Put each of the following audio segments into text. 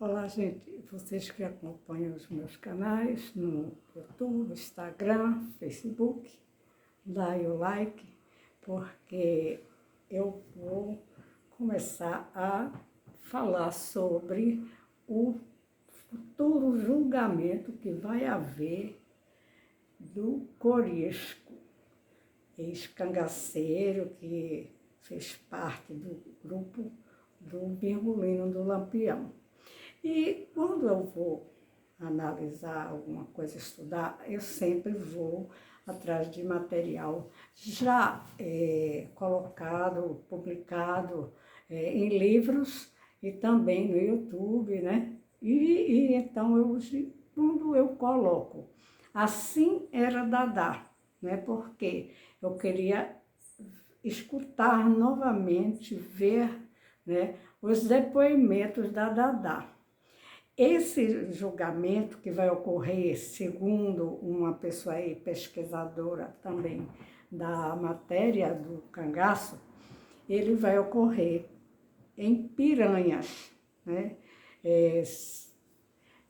Olá, gente, vocês que acompanham os meus canais no YouTube, Instagram, Facebook, dá aí o like, porque eu vou começar a falar sobre o futuro julgamento que vai haver do Corisco, ex-cangaceiro que fez parte do grupo do Virgulino do Lampião. E quando eu vou analisar alguma coisa, estudar, eu sempre vou atrás de material já colocado, publicado em livros e também no YouTube, né? E então, quando eu coloco, assim era Dadá, né? Porque eu queria escutar novamente, ver, né, os depoimentos da Dadá. Esse julgamento que vai ocorrer, segundo uma pessoa aí, pesquisadora também da matéria do cangaço, ele vai ocorrer em Piranhas, né?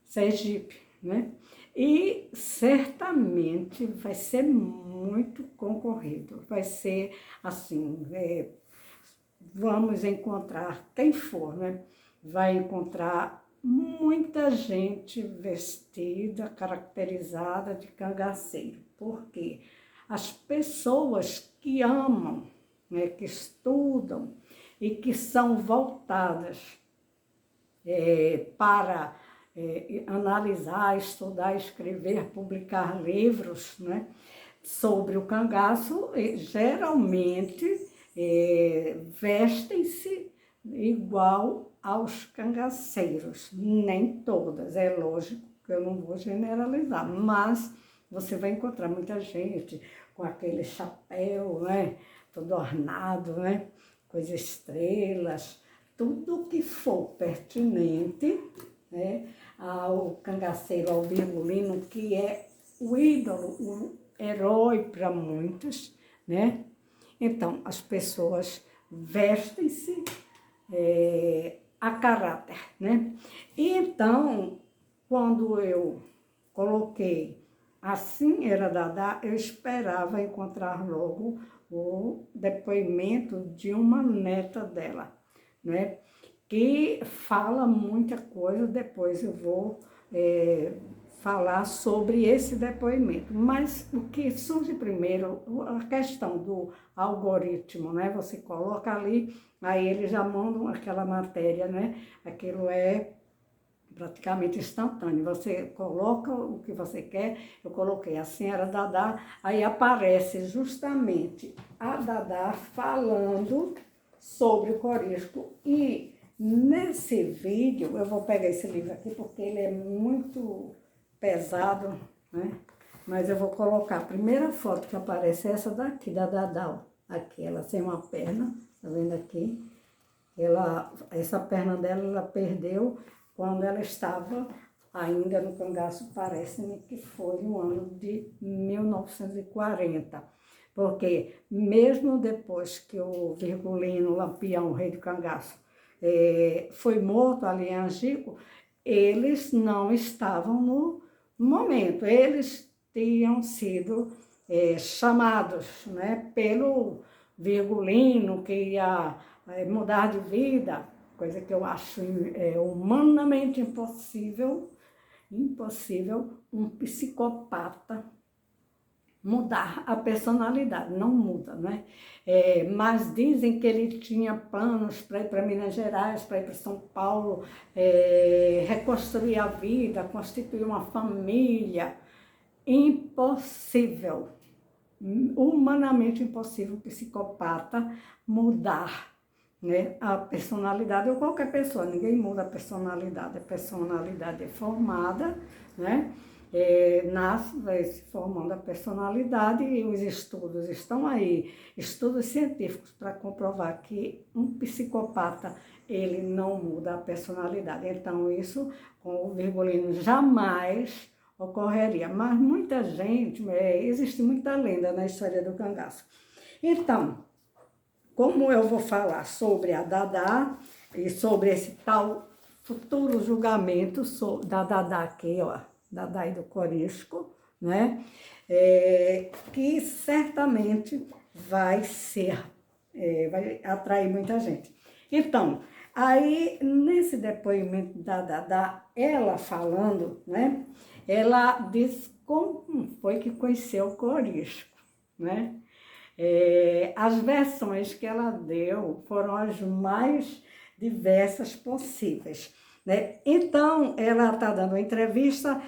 Sergipe, né? E certamente vai ser muito concorrido, vai ser assim, vamos encontrar, quem for, né? Vai encontrar muita gente vestida, caracterizada de cangaceiro. Por quê? As pessoas que amam, né, que estudam e que são voltadas para analisar, estudar, escrever, publicar livros, né, sobre o cangaço, geralmente vestem-se igual aos cangaceiros. Nem todas, é lógico que eu não vou generalizar, mas você vai encontrar muita gente com aquele chapéu, né, todo ornado, né, com as estrelas, tudo que for pertinente, né, ao cangaceiro, ao virgulino, que é o ídolo, o herói para muitos, né? Então, as pessoas vestem-se a caráter, né? E então, quando eu coloquei assim era Dadá, eu esperava encontrar logo o depoimento de uma neta dela, né? Que fala muita coisa, depois eu vou falar sobre esse depoimento. Mas o que surge primeiro, a questão do algoritmo, né? Você coloca ali, aí eles já mandam aquela matéria, né? Aquilo é praticamente instantâneo. Você coloca o que você quer, eu coloquei assim era Dadá, aí aparece justamente a Dadá falando sobre o Corisco. E nesse vídeo, eu vou pegar esse livro aqui porque ele é muito pesado, né? Mas eu vou colocar a primeira foto que aparece, essa daqui, da Dadá, ó. Aqui, ela tem uma perna, tá vendo aqui? Essa perna dela, ela perdeu quando ela estava ainda no cangaço, parece-me que foi no ano de 1940. Porque mesmo depois que o Virgulino Lampião, o rei do cangaço, foi morto ali em Angico, eles não estavam no momento. Eles tinham sido chamados, né, pelo Virgulino, que ia mudar de vida, coisa que eu acho humanamente impossível um psicopata mudar a personalidade, não muda, né? Mas dizem que ele tinha planos para ir para Minas Gerais, para ir para São Paulo, reconstruir a vida, constituir uma família. Impossível, humanamente impossível um psicopata mudar, né, a personalidade, ou qualquer pessoa, ninguém muda a personalidade é formada, né, nasce, vai se formando a personalidade e os estudos estão aí, estudos científicos para comprovar que um psicopata, ele não muda a personalidade. Então isso, com o Virgulino, jamais ocorreria, mas muita gente, existe muita lenda na história do cangaço. Então, como eu vou falar sobre a Dadá e sobre esse tal futuro julgamento da Dadá aqui, ó, Dadá e do Corisco, né? Que certamente vai vai atrair muita gente. Então, aí nesse depoimento da Dadá, ela falando, né? Ela diz como foi que conheceu o Corisco, né? As versões que ela deu foram as mais diversas possíveis, né? Então, ela está dando uma entrevista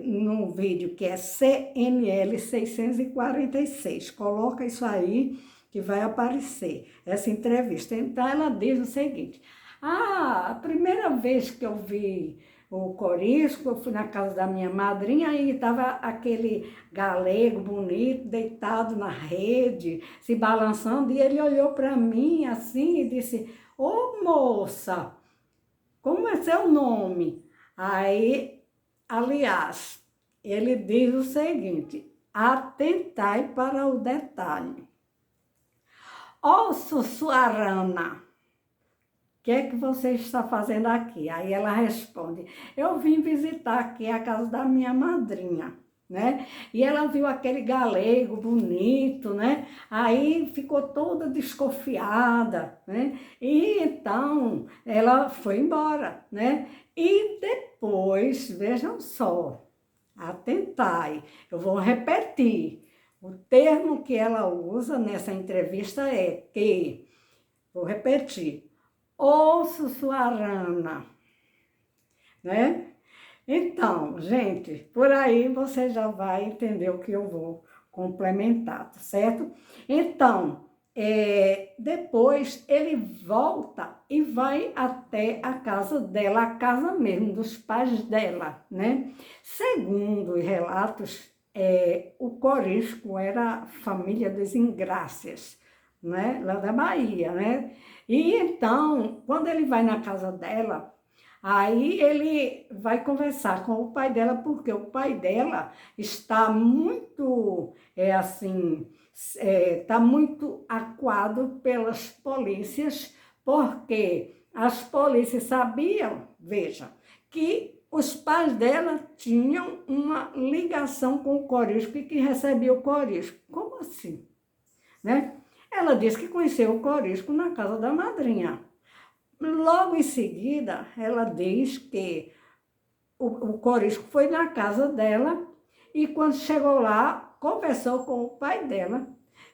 num vídeo que é CNL 646. Coloca isso aí que vai aparecer, essa entrevista. Então, ela diz o seguinte: a primeira vez que eu vi o Corisco, eu fui na casa da minha madrinha e estava aquele galego bonito, deitado na rede, se balançando, e ele olhou para mim assim e disse: ô moça, como é seu nome? Aí, aliás, ele diz o seguinte: atentai para o detalhe. Ó Sussuarana, o que é que você está fazendo aqui? Aí ela responde: eu vim visitar aqui a casa da minha madrinha, né? E ela viu aquele galego bonito, né? Aí ficou toda desconfiada, né? E então ela foi embora, né? E depois, vejam só, atentai, eu vou repetir. O termo que ela usa nessa entrevista é que, vou repetir, ô Sussuarana, né? Então, gente, por aí você já vai entender o que eu vou complementar, tá certo? Então, depois ele volta e vai até a casa dela, a casa mesmo dos pais dela, né? Segundo os relatos, o Corisco era a família dos Ingrácias, né? Lá da Bahia, né? E então, quando ele vai na casa dela, aí ele vai conversar com o pai dela, porque o pai dela está muito, está muito acuado pelas polícias, porque as polícias sabiam, veja, que os pais dela tinham uma ligação com o Corisco e que recebia o Corisco. Como assim? Né? Ela disse que conheceu o Corisco na casa da madrinha. Logo em seguida, ela diz que o Corisco foi na casa dela e quando chegou lá, conversou com o pai dela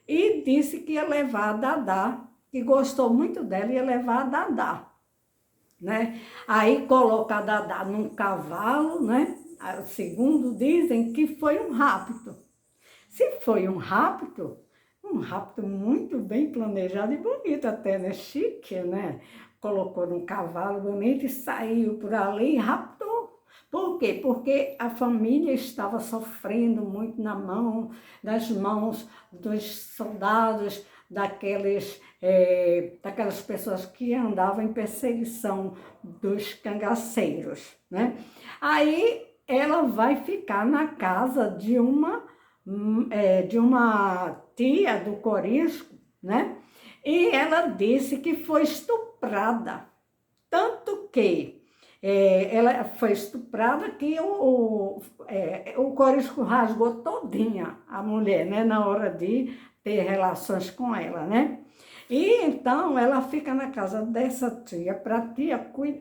e disse que ia levar a Dadá, que gostou muito dela, ia levar a Dadá, né? Aí coloca a Dadá num cavalo, né? Segundo dizem que foi um rapto. Se foi um rapto muito bem planejado e bonito até, né? Chique, né? Colocou num cavalo bonito e saiu por ali e raptou. Por quê? Porque a família estava sofrendo muito nas mãos dos soldados, daquelas pessoas que andavam em perseguição dos cangaceiros, né? Aí ela vai ficar na casa de uma tia do Corisco, né? E ela disse que foi estuprada, tanto que ela foi estuprada que o Corisco rasgou todinha a mulher, né? Na hora de ter relações com ela, né? E então ela fica na casa dessa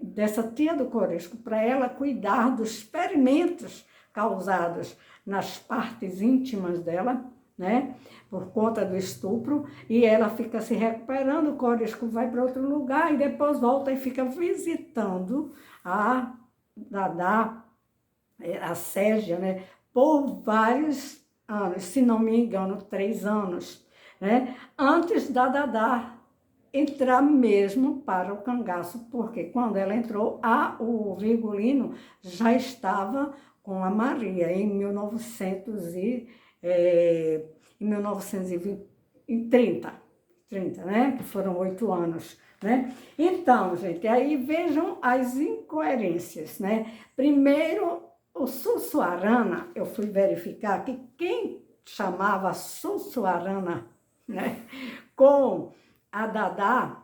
dessa tia do Corisco, para ela cuidar dos ferimentos causados nas partes íntimas dela, né? Por conta do estupro, e ela fica se recuperando, o Corisco vai para outro lugar e depois volta e fica visitando a Dadá, a Sérgia, né? Por vários anos, se não me engano, 3 anos, né? Antes da Dadá entrar mesmo para o cangaço, porque quando ela entrou, o Virgulino já estava com a Maria em 1930, né? Que foram 8 anos, né? Então, gente, aí vejam as incoerências, né? Primeiro, o Sussuarana, eu fui verificar que quem chamava Sussuarana, né, com a Dadá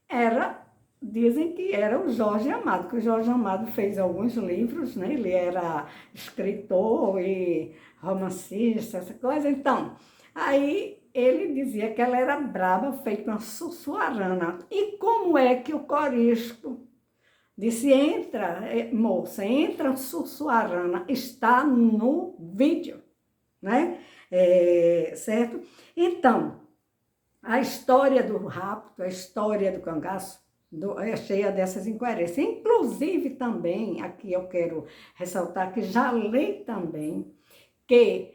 era dizem que era o Jorge Amado, que o Jorge Amado fez alguns livros, né? Ele era escritor e romancista, essa coisa. Então, aí ele dizia que ela era braba, feita uma sussuarana. E como é que o Corisco disse, entra, moça, entra sussuarana, está no vídeo, né? Certo? Então, a história do rapto, a história do cangaço, é cheia dessas incoerências. Inclusive também, aqui eu quero ressaltar que já li também que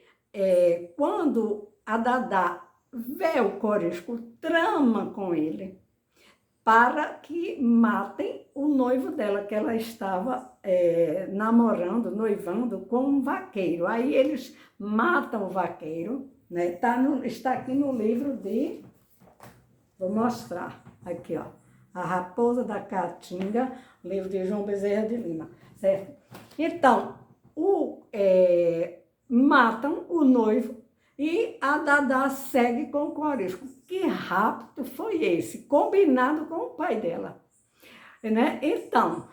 quando a Dadá vê o Corisco, trama com ele para que matem o noivo dela, que ela estava namorando, noivando com um vaqueiro. Aí eles matam o vaqueiro, né? Está aqui no livro de... Vou mostrar aqui, ó. A Raposa da Caatinga, livro de João Bezerra de Lima, certo? Então, matam o noivo e a Dadá segue com o Corisco. Que rapto foi esse? Combinado com o pai dela, né? Então,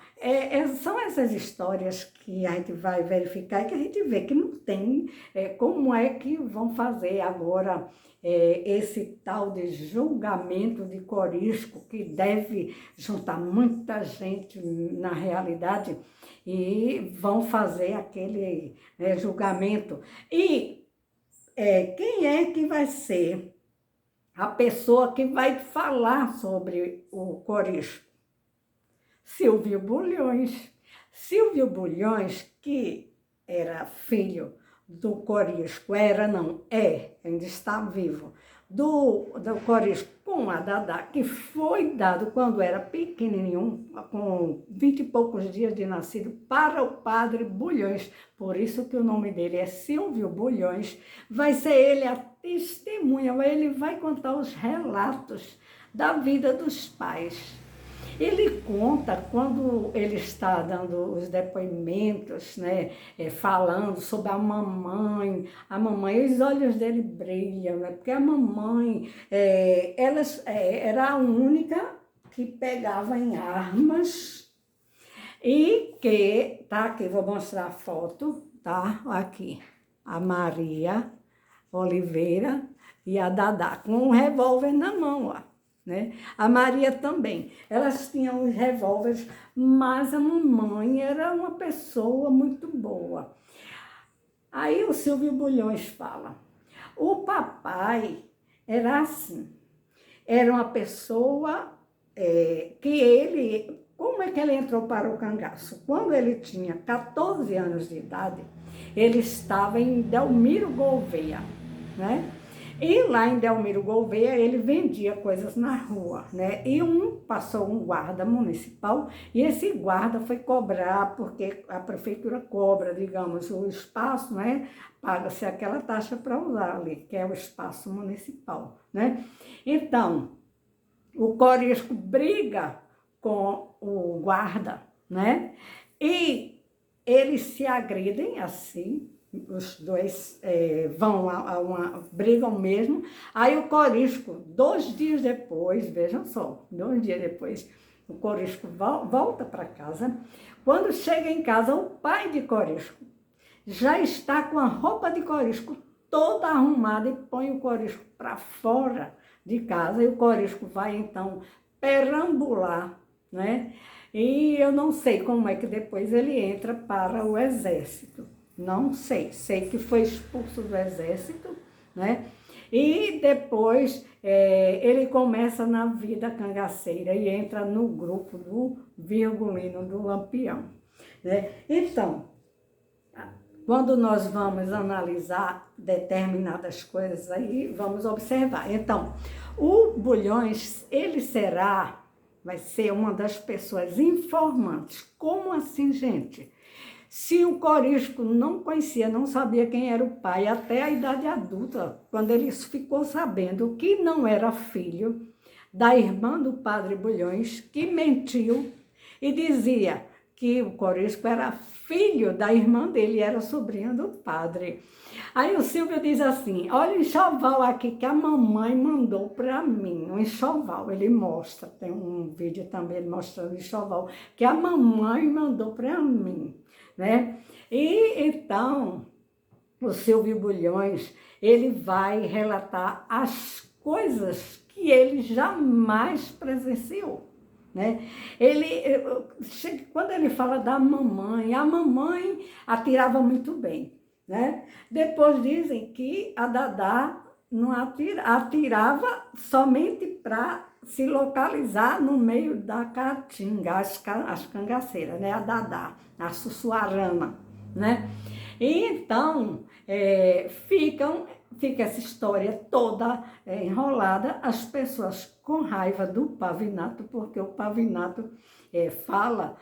são essas histórias que a gente vai verificar e que a gente vê que não tem como é que vão fazer agora esse tal de julgamento de Corisco, que deve juntar muita gente na realidade e vão fazer aquele julgamento. E quem é que vai ser a pessoa que vai falar sobre o Corisco? Silvio Bulhões. Silvio Bulhões, que era filho do Corisco, ainda está vivo, do Corisco com a Dadá, que foi dado quando era pequenininho, com 20 e poucos dias de nascido, para o padre Bulhões. Por isso que o nome dele é Silvio Bulhões. Vai ser ele a testemunha, ele vai contar os relatos da vida dos pais. Ele conta, quando ele está dando os depoimentos, né, falando sobre a mamãe, os olhos dele brilham, né, porque a mamãe, era a única que pegava em armas e que, tá aqui, vou mostrar a foto, tá, aqui, a Maria Oliveira e a Dadá, com um revólver na mão, ó. Né? A Maria também, elas tinham os revólveres, mas a mamãe era uma pessoa muito boa. Aí o Silvio Bulhões fala, o papai era assim, era uma pessoa como é que ele entrou para o cangaço? Quando ele tinha 14 anos de idade, ele estava em Delmiro Gouveia, né? E lá em Delmiro Gouveia, ele vendia coisas na rua, né? E passou um guarda municipal, e esse guarda foi cobrar, porque a prefeitura cobra, digamos, o espaço, né? Paga-se aquela taxa para usar ali, que é o espaço municipal, né? Então, o Corisco briga com o guarda, né? E eles se agridem assim, os dois brigam mesmo. Aí o Corisco, 2 dias depois, vejam só, 2 dias depois, o Corisco volta para casa. Quando chega em casa, o pai de Corisco já está com a roupa de Corisco toda arrumada e põe o Corisco para fora de casa. E o Corisco vai, então, perambular, né? E eu não sei como é que depois ele entra para o exército. Não sei, sei que foi expulso do exército, né? E depois ele começa na vida cangaceira e entra no grupo do Virgulino do Lampião, né? Então, quando nós vamos analisar determinadas coisas aí, vamos observar. Então, o Bulhões, vai ser uma das pessoas informantes. Como assim, gente? Se o Corisco não conhecia, não sabia quem era o pai, até a idade adulta, quando ele ficou sabendo que não era filho da irmã do padre Bulhões, que mentiu e dizia que que o Corisco era filho da irmã dele, era sobrinha do padre. Aí o Silvio diz assim, olha o enxoval aqui que a mamãe mandou para mim, um enxoval, ele mostra, tem um vídeo também mostrando o enxoval, que a mamãe mandou para mim, né? E então, o Silvio Bulhões, ele vai relatar as coisas que ele jamais presenciou. Né? Quando ele fala da mamãe, a mamãe atirava muito bem. Né? Depois dizem que a Dadá não atirava somente para se localizar no meio da caatinga, as cangaceiras, né? A Dadá, a Sussuarana. Né? E então, fica essa história toda enrolada, as pessoas com raiva do Pavinato, porque o Pavinato fala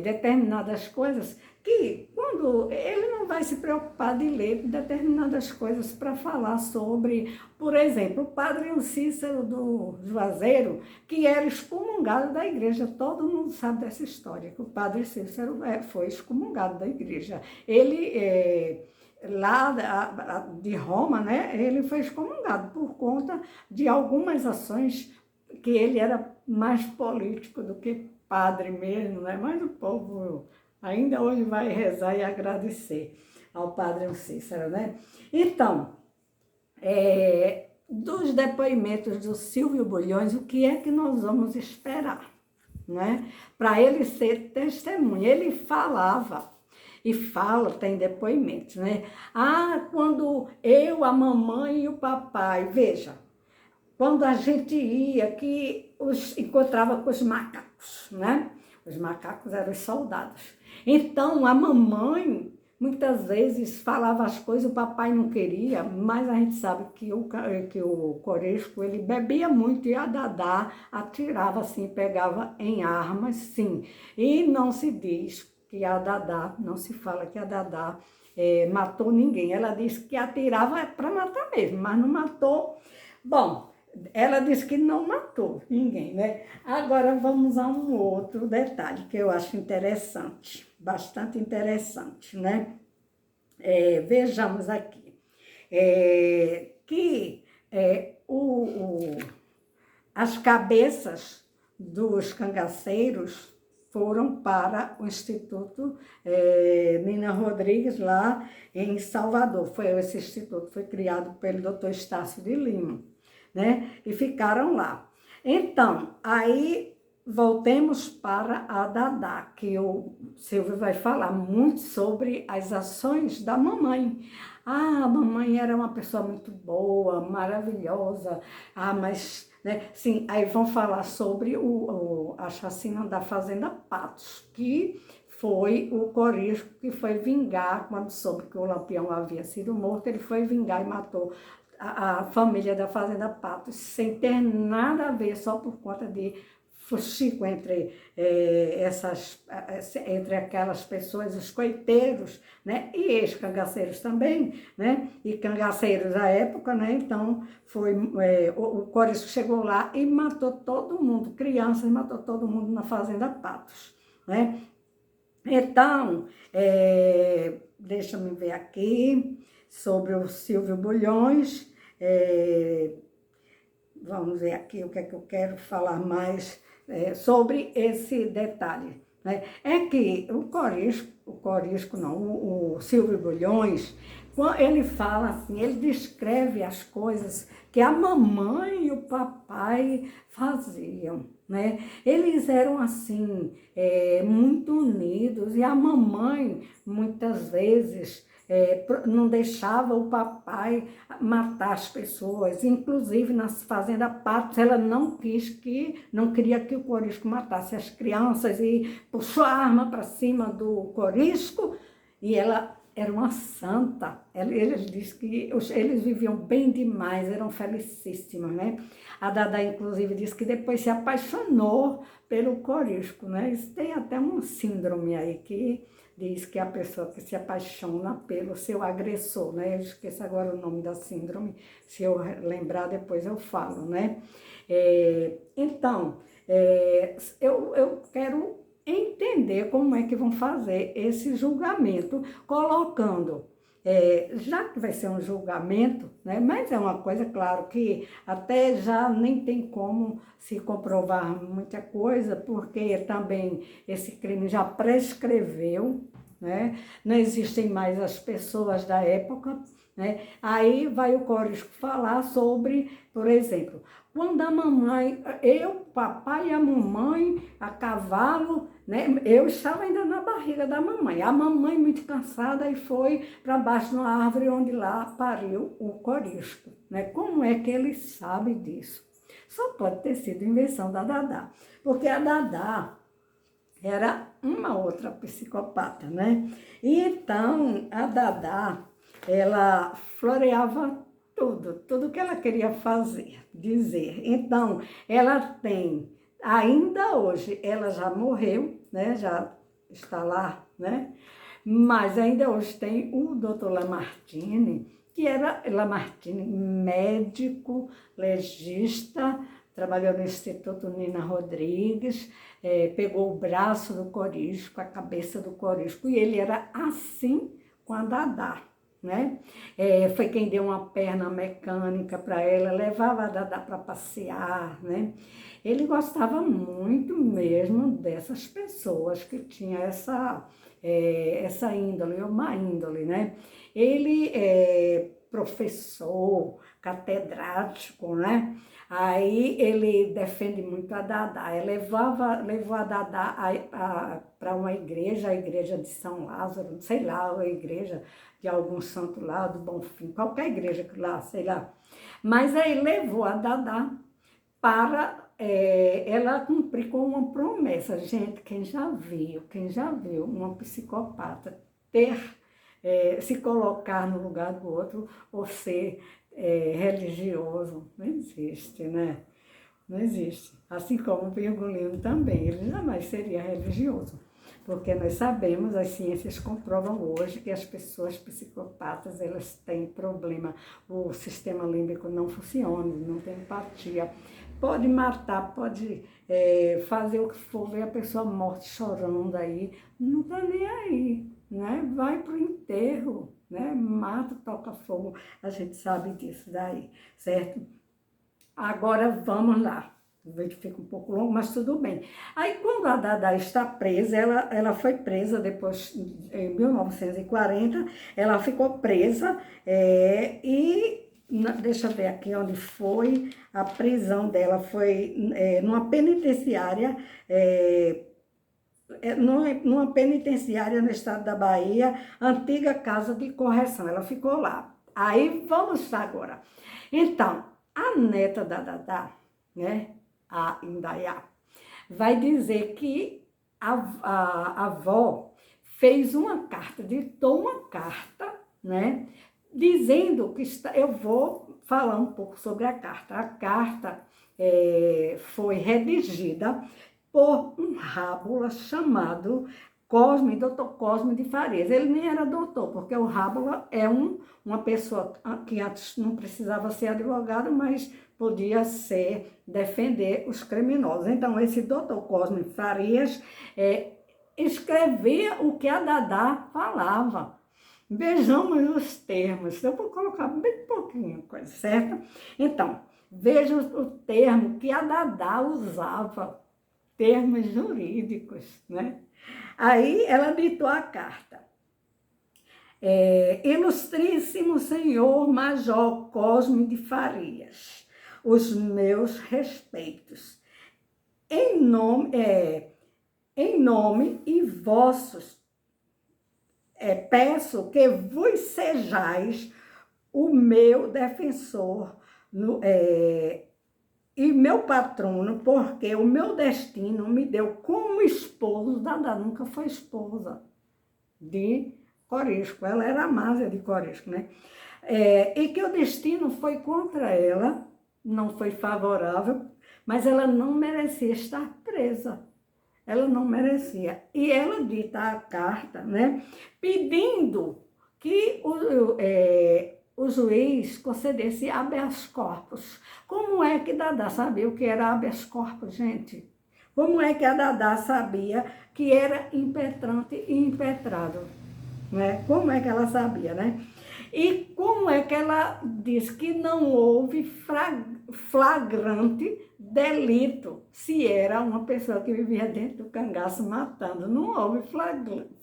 determinadas coisas que, quando ele não vai se preocupar de ler determinadas coisas para falar sobre, por exemplo, o padre Cícero do Juazeiro, que era excomungado da igreja. Todo mundo sabe dessa história, que o padre Cícero foi excomungado da igreja. Ele, lá de Roma, né, ele foi excomungado por conta de algumas ações que ele era mais político do que padre mesmo, né? Mas o povo ainda hoje vai rezar e agradecer ao padre Cícero, né? Então, dos depoimentos do Silvio Bulhões, o que é que nós vamos esperar, né? Para ele ser testemunha. Ele falava e fala, tem depoimentos, né? Quando eu, a mamãe e o papai, veja, quando a gente ia, que encontrava com os macacos, né? Os macacos eram os soldados. Então, a mamãe, muitas vezes, falava as coisas, o papai não queria, mas a gente sabe que o Corisco, ele bebia muito, e a Dadá atirava, assim, pegava em armas, sim. E não se diz que a Dadá, não se fala que a Dadá matou ninguém. Ela disse que atirava para matar mesmo, mas não matou. Bom, ela disse que não matou ninguém, né? Agora vamos a um outro detalhe que eu acho interessante, bastante interessante, né? Vejamos aqui, que as cabeças dos cangaceiros foram para o Instituto Nina Rodrigues, lá em Salvador. Esse instituto foi criado pelo Dr. Estácio de Lima, né? E ficaram lá. Então, aí voltemos para a Dadá, que o Silvio vai falar muito sobre as ações da mamãe. A mamãe era uma pessoa muito boa, maravilhosa, mas, né, sim, aí vão falar sobre a chacina da Fazenda Patos, que foi o Corisco que foi vingar, quando soube que o Lampião havia sido morto, ele foi vingar e matou a família da Fazenda Patos, sem ter nada a ver, só por conta de fuxico entre entre aquelas pessoas, os coiteiros, né, e ex-cangaceiros também, né, e cangaceiros à época, né, então o Corisco chegou lá e matou todo mundo, crianças, matou todo mundo na Fazenda Patos, né. Então, deixa-me ver aqui sobre o Silvio Bulhões. Vamos ver aqui o que é que eu quero falar mais sobre esse detalhe. Né? É que o Silvio Bulhões, quando ele fala assim, ele descreve as coisas que a mamãe e o papai faziam, né? Eles eram assim, muito unidos, e a mamãe, muitas vezes, não deixava o papai matar as pessoas, inclusive na Fazenda Patos, ela não queria que o Corisco matasse as crianças, e puxou a arma para cima do Corisco, e ela era uma santa. Eles dizem que eles viviam bem demais, eram felicíssimos, né? A Dadá, inclusive, disse que depois se apaixonou pelo Corisco, né? Isso tem até uma síndrome aí que diz que a pessoa que se apaixona pelo seu agressor, né? Eu esqueço agora o nome da síndrome, se eu lembrar depois eu falo, né? Então, eu quero entender como é que vão fazer esse julgamento, colocando, já que vai ser um julgamento, né, mas é uma coisa, claro, que até já nem tem como se comprovar muita coisa, porque também esse crime já prescreveu, né, não existem mais as pessoas da época, né, aí vai o Corisco falar sobre, por exemplo, quando a mamãe, papai e a mamãe, a cavalo, né? Eu estava ainda na barriga da mamãe. A mamãe, muito cansada, e foi para baixo de uma árvore onde lá pariu o Corisco, né? Como é que ele sabe disso? Só pode ter sido invenção da Dadá, porque a Dadá era uma outra psicopata, né? E então, a Dadá, ela floreava tudo que ela queria fazer, dizer. Então, ela tem, ainda hoje, ela já morreu, né? Já está lá, né? Mas ainda hoje tem o doutor Lamartine, que era Lamartine, médico, legista, trabalhou no Instituto Nina Rodrigues, pegou o braço do Corisco, a cabeça do Corisco, e ele era assim com a Dadá, né? Foi quem deu uma perna mecânica para ela, levava a Dadá para passear, né? Ele gostava muito mesmo dessas pessoas que tinham essa índole, uma índole, né? Ele é professor, catedrático, né? Aí ele defende muito a Dadá. Ele levou a Dadá para uma igreja, a igreja de São Lázaro, sei lá, a igreja de algum santo lá, do Bonfim, qualquer igreja que lá, sei lá. Mas aí levou a Dadá para ela cumprir com uma promessa. Gente, quem já viu uma psicopata se colocar no lugar do outro ou ser religioso, não existe, né? Não existe. Assim como o Virgulino também, ele jamais seria religioso. Porque nós sabemos, as ciências comprovam hoje que as pessoas psicopatas, elas têm problema, o sistema límbico não funciona, não tem empatia. Pode matar, pode fazer o que for, ver a pessoa morta chorando aí, não tá nem aí, né? Vai pro enterro, né? Mata, toca fogo, a gente sabe disso daí, certo? Agora vamos lá. O vídeo fica um pouco longo, mas tudo bem. Aí, quando a Dadá está presa, ela foi presa depois, em 1940, ela ficou presa deixa eu ver aqui onde foi a prisão dela, foi numa penitenciária, numa penitenciária no estado da Bahia, antiga casa de correção, ela ficou lá. Aí, vamos agora. Então, a neta da Dadá, né, a Indaiá, vai dizer que a avó fez uma carta, ditou uma carta, né, dizendo que eu vou falar um pouco sobre a carta. A carta foi redigida por um rábula chamado Dr. Cosme de Farias. Ele nem era doutor, porque o rábula é uma pessoa que antes não precisava ser advogado, mas podia defender os criminosos. Então, esse Dr. Cosme de Farias escrevia o que a Dadá falava. Vejamos os termos. Eu vou colocar bem pouquinho, coisa certa? Então, veja o termo que a Dadá usava, termos jurídicos, né? Aí ela ditou a carta. Ilustríssimo senhor Major Cosme de Farias, os meus respeitos. Em nome e vossos, peço que vos sejais o meu defensor e meu patrono, porque o meu destino me deu como esposo. Dadá nunca foi esposa de Corisco, ela era a Másia de Corisco, né? E que o destino foi contra ela, não foi favorável, mas ela não merecia estar presa. Ela não merecia. E ela dita a carta, né, pedindo que o juiz concedesse habeas corpus. Como é que Dadá sabia o que era habeas corpus, gente? Como é que a Dadá sabia que era impetrante e impetrado? Né? Como é que ela sabia, né? E como é que ela diz que não houve flagrante delito se era uma pessoa que vivia dentro do cangaço matando? Não houve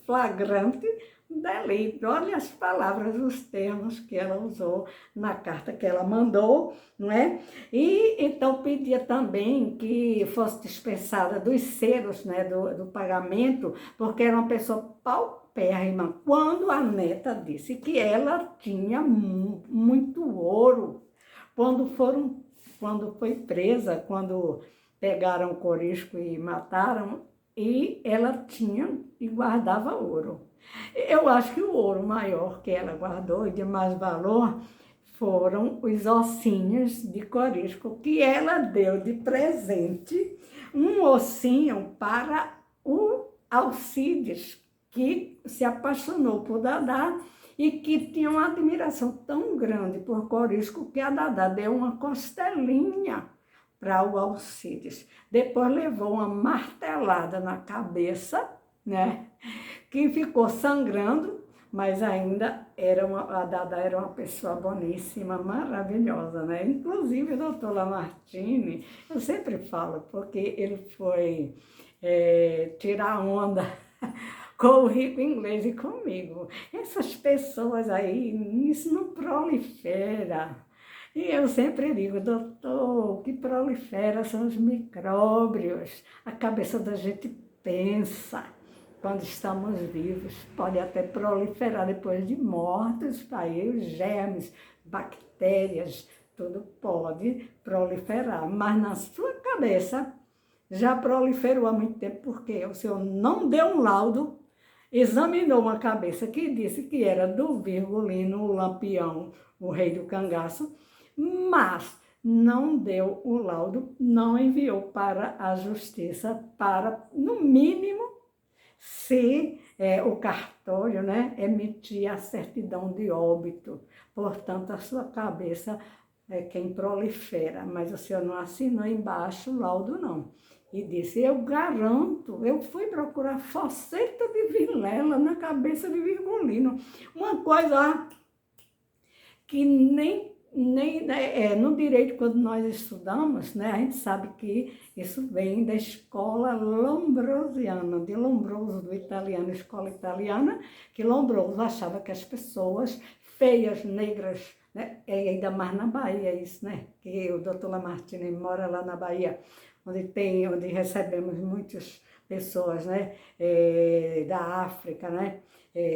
flagrante delito. Olha as palavras, os termos que ela usou na carta que ela mandou, não é? E então pedia também que fosse dispensada dos selos, né, do pagamento, porque era uma pessoa paupérrima. Quando a neta disse que ela tinha muito ouro, quando foi presa, quando pegaram o Corisco e mataram, e ela tinha e guardava ouro. Eu acho que o ouro maior que ela guardou e de mais valor foram os ossinhos de Corisco que ela deu de presente, um ossinho para o Alcides, que se apaixonou por Dadá e que tinha uma admiração tão grande por Corisco que a Dadá deu uma costelinha para o Alcides. Depois levou uma martelada na cabeça, né? Que ficou sangrando, mas ainda a Dadá era uma pessoa boníssima, maravilhosa, né? Inclusive o doutor Lamartine, eu sempre falo, porque ele foi tirar onda com o rico inglês e comigo. Essas pessoas aí, isso não prolifera. E eu sempre digo, doutor, o que prolifera são os micróbios. A cabeça da gente pensa quando estamos vivos. Pode até proliferar depois de mortos, aí os germes, bactérias, tudo pode proliferar. Mas na sua cabeça já proliferou há muito tempo, porque o senhor não deu um laudo, examinou uma cabeça que disse que era do Virgulino, o Lampião, o rei do cangaço, mas não deu o laudo, não enviou para a justiça para, no mínimo, se o cartório, né, emitir a certidão de óbito. Portanto, a sua cabeça é quem prolifera, mas o senhor não assinou embaixo o laudo, não. E disse, eu garanto, eu fui procurar foceta de Vilela na cabeça de Virgulino. Uma coisa que nem no direito, quando nós estudamos, né, a gente sabe que isso vem da escola lombrosiana, de Lombroso, do italiano, escola italiana, que Lombroso achava que as pessoas feias, negras, né, ainda mais na Bahia isso, né, que o doutor Lamartine mora lá na Bahia, onde recebemos muitas pessoas, né, da África, né,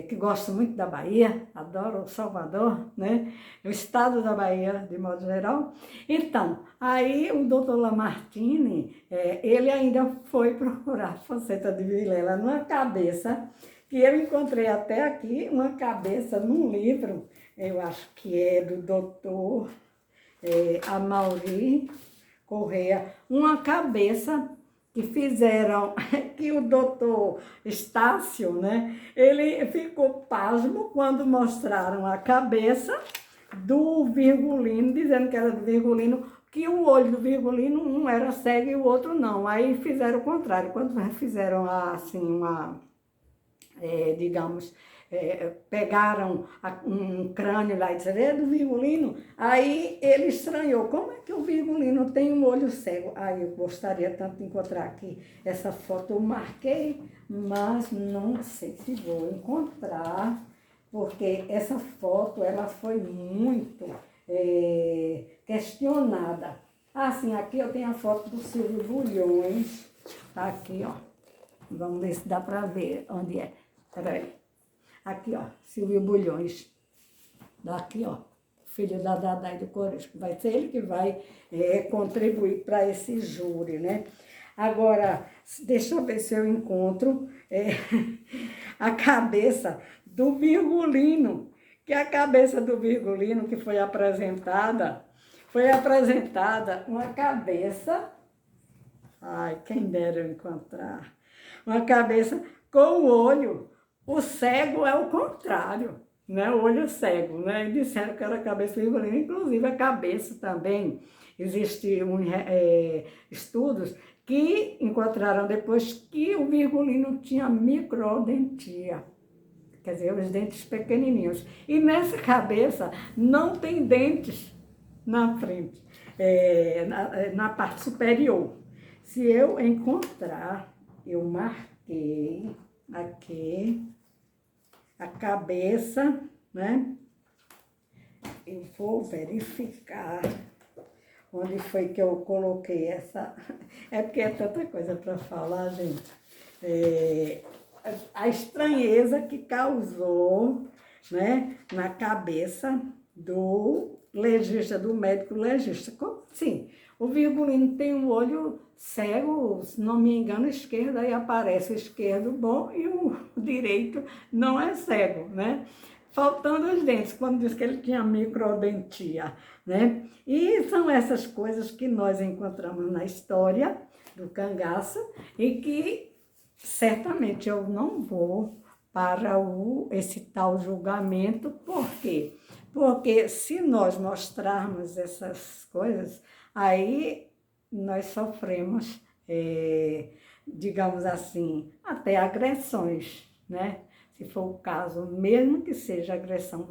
que gostam muito da Bahia, adoram Salvador, né, o estado da Bahia, de modo geral. Então, aí o doutor Lamartine, ele ainda foi procurar foceta de Vilela numa cabeça, que eu encontrei até aqui, uma cabeça num livro, eu acho que é do doutor Amaury Correia, uma cabeça que fizeram, que o doutor Estácio, né, ele ficou pasmo quando mostraram a cabeça do Virgulino, dizendo que era do Virgulino, que o olho do Virgulino, um era cego e o outro não. Aí fizeram o contrário, quando fizeram assim digamos, pegaram um crânio lá e disseram, é do Virgulino. Aí ele estranhou, como é que o Virgulino tem um olho cego? Aí eu gostaria tanto de encontrar aqui essa foto, eu marquei, mas não sei se vou encontrar, porque essa foto, ela foi muito questionada. Assim, aqui eu tenho a foto do Silvio Bulhões, tá aqui, ó. Vamos ver se dá para ver onde é. Peraí. Aqui, ó, Silvio Bulhões. Daqui, ó, filho da Dadá e do Corisco. Vai ser ele que vai contribuir para esse júri, né? Agora, deixa eu ver se eu encontro a cabeça do Virgulino, que a cabeça do Virgulino que foi apresentada uma cabeça, ai, quem dera eu encontrar, uma cabeça com o olho. O cego é o contrário, né? O olho cego, né? E disseram que era a cabeça do Virgulino, inclusive a cabeça também. Existem estudos que encontraram depois que o Virgulino tinha microdentia, quer dizer, os dentes pequenininhos. E nessa cabeça não tem dentes na frente, na parte superior. Se eu encontrar, eu marquei aqui a cabeça, né? Eu vou verificar onde foi que eu coloquei essa... É porque é tanta coisa para falar, gente. A estranheza que causou, né, na cabeça do legista, do médico legista. Como assim? O Virgulino tem um olho cego, se não me engano, esquerdo, aí aparece o esquerdo bom e o direito não é cego, né? Faltando os dentes, quando diz que ele tinha microdentia, né? E são essas coisas que nós encontramos na história do cangaço e que certamente eu não vou para esse tal julgamento. Por quê? Porque se nós mostrarmos essas coisas, aí nós sofremos, digamos assim, até agressões, né? Se for o caso, mesmo que seja agressão